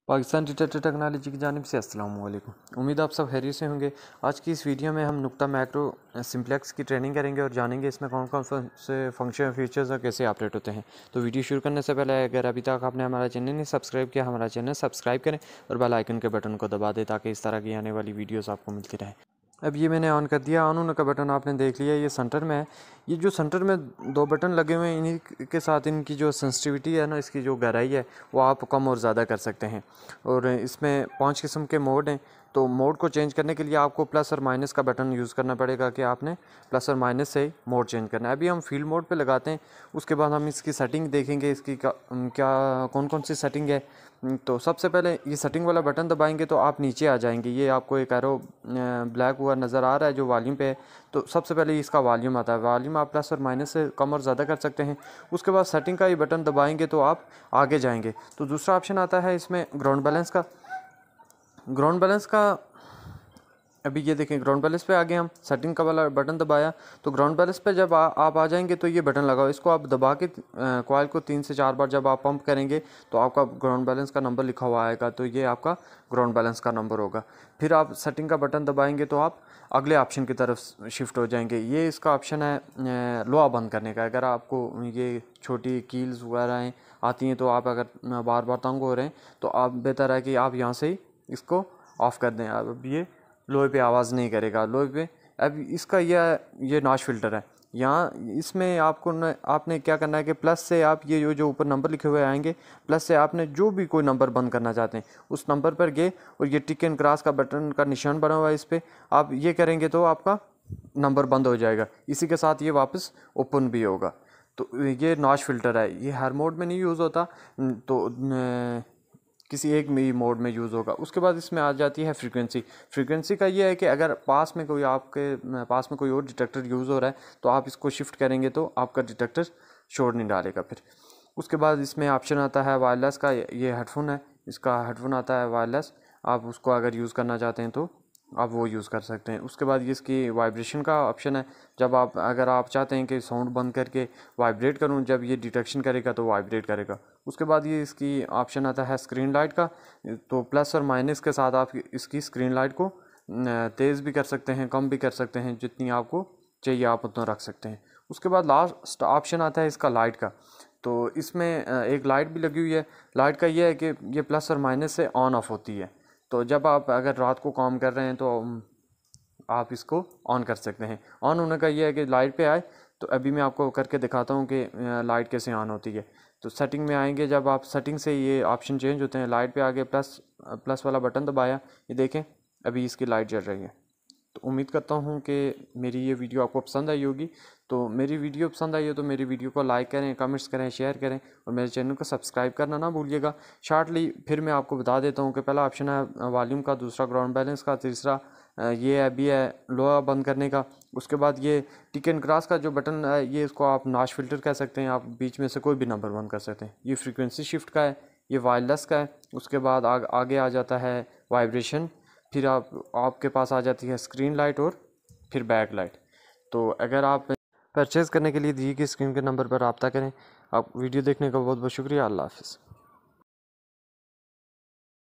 Pakistan detector technology की जानिब से अस्सलाम वालेकुम। उम्मीद आप सब खैरियत से होंगे। आज की इस वीडियो में हम नुक्ता मैक्रो सिंप्लेक्स की ट्रेनिंग करेंगे और जानेंगे इसमें कौन कौन से फंक्शन फीचर्स और कैसे ऑपरेट होते हैं। तो वीडियो शुरू करने से पहले अगर अभी तक आपने हमारा चैनल नहीं सब्सक्राइब किया, हमारा चैनल सब्सक्राइब करें और बेल आइकन के बटन को दबा दें ताकि इस तरह की आने वाली वीडियोज़ आपको मिलती रहे। अब ये मैंने ऑन कर दिया। ऑन होने का बटन आपने देख लिया, ये सेंटर में है। ये जो सेंटर में दो बटन लगे हुए हैं, इन्हीं के साथ इनकी जो सेंसिटिविटी है ना, इसकी जो गहराई है वो आप कम और ज़्यादा कर सकते हैं। और इसमें 5 किस्म के मोड हैं। तो मोड को चेंज करने के लिए आपको प्लस और माइनस का बटन यूज़ करना पड़ेगा कि आपने प्लस और माइनस से मोड चेंज करना है। अभी हम फील्ड मोड पे लगाते हैं, उसके बाद हम इसकी सेटिंग देखेंगे, इसकी क्या कौन कौन सी सेटिंग है। तो सबसे पहले ये सेटिंग वाला बटन दबाएंगे तो आप नीचे आ जाएंगे। ये आपको एक एरो ब्लैक हुआ नज़र आ रहा है जो वॉल्यूम पे है। तो सबसे पहले इसका वॉल्यूम आता है। वॉल्यूम आप प्लस और माइनस से कम और ज़्यादा कर सकते हैं। उसके बाद सेटिंग का ये बटन दबाएंगे तो आप आगे जाएंगे। तो दूसरा ऑप्शन आता है इसमें ग्राउंड बैलेंस का। ग्राउंड बैलेंस का अभी ये देखें, ग्राउंड बैलेंस पे आ गए हम। सेटिंग का वाला बटन दबाया तो ग्राउंड बैलेंस पे जब आप आ जाएंगे तो ये बटन लगाओ। इसको आप दबा के कॉइल को 3 से 4 बार जब आप पंप करेंगे तो आपका ग्राउंड बैलेंस का नंबर लिखा हुआ आएगा। तो ये आपका ग्राउंड बैलेंस का नंबर होगा। फिर आप सेटिंग का बटन दबाएंगे तो आप अगले ऑप्शन की तरफ शिफ्ट हो जाएंगे। ये इसका ऑप्शन है लोहा बंद करने का। अगर आपको ये छोटी कील्स वगैरह आती हैं तो आप अगर बार बार तंग हो रहे हैं तो आप बेहतर है कि आप यहाँ से ही इसको ऑफ़ कर दें। अब ये लोहे पे आवाज़ नहीं करेगा। लोहे पे अब इसका ये नॉच फ़िल्टर है। यहाँ इसमें आपने क्या करना है कि प्लस से आप ये जो ऊपर नंबर लिखे हुए आएंगे, प्लस से आपने जो भी कोई नंबर बंद करना चाहते हैं उस नंबर पर गए और ये टिक एंड क्रॉस का बटन का निशान बना हुआ है, इस पर आप ये करेंगे तो आपका नंबर बंद हो जाएगा। इसी के साथ ये वापस ओपन भी होगा। तो ये नॉच फ़िल्टर है। ये हर मोड में नहीं यूज़ होता, तो किसी एक मोड में यूज़ होगा। उसके बाद इसमें आ जाती है फ्रीक्वेंसी। फ्रीक्वेंसी का ये है कि अगर आपके पास में कोई और डिटेक्टर यूज़ हो रहा है तो आप इसको शिफ्ट करेंगे तो आपका डिटेक्टर शोर नहीं डालेगा। फिर उसके बाद इसमें ऑप्शन आता है वायरलेस का। ये हेडफोन है, इसका हेडफोन आता है वायरलेस। आप उसको अगर यूज़ करना चाहते हैं तो आप वो यूज़ कर सकते हैं। उसके बाद ये इसकी वाइब्रेशन का ऑप्शन है। जब अगर आप चाहते हैं कि साउंड बंद करके वाइब्रेट करूं, जब ये डिटेक्शन करेगा तो वाइब्रेट करेगा। उसके बाद ये इसकी ऑप्शन आता है स्क्रीन लाइट का। तो प्लस और माइनस के साथ आप इसकी स्क्रीन लाइट को तेज़ भी कर सकते हैं, कम भी कर सकते हैं, जितनी आपको चाहिए आप उतना रख सकते हैं। उसके बाद लास्ट ऑप्शन आता है इसका लाइट का। तो इसमें एक लाइट भी लगी हुई है। लाइट का ये है कि ये प्लस और माइनस से ऑन ऑफ होती है। तो जब आप अगर रात को काम कर रहे हैं तो आप इसको ऑन कर सकते हैं। ऑन होने का ये है कि लाइट पे आए। तो अभी मैं आपको करके दिखाता हूँ कि लाइट कैसे ऑन होती है। तो सेटिंग में आएंगे, जब आप सेटिंग से ये ऑप्शन चेंज होते हैं, लाइट पे आगे प्लस वाला बटन दबाया, ये देखें अभी इसकी लाइट जल रही है। तो उम्मीद करता हूँ कि मेरी ये वीडियो आपको पसंद आई होगी। तो मेरी वीडियो पसंद आई हो तो मेरी वीडियो को लाइक करें, कमेंट्स करें, शेयर करें और मेरे चैनल को सब्सक्राइब करना ना भूलिएगा। शॉर्टली फिर मैं आपको बता देता हूँ कि पहला ऑप्शन है वॉल्यूम का, दूसरा ग्राउंड बैलेंस का, तीसरा ये अभी है लोहा बंद करने का। उसके बाद ये टिक एंड क्रॉस का जो बटन है, ये इसको आप नॉच फ़िल्टर कह सकते हैं। आप बीच में से कोई भी नंबर बंद कर सकते हैं। ये फ्रीक्वेंसी शिफ्ट का है, ये वायरलेस का है। उसके बाद आगे आ जाता है वाइब्रेशन। फिर आपके पास आ जाती है स्क्रीन लाइट और फिर बैक लाइट। तो अगर आप परचेज़ करने के लिए दी गई स्क्रीन के नंबर पर रब्ता करें। आप वीडियो देखने का बहुत बहुत शुक्रिया। अल्लाह हाफ़िज़।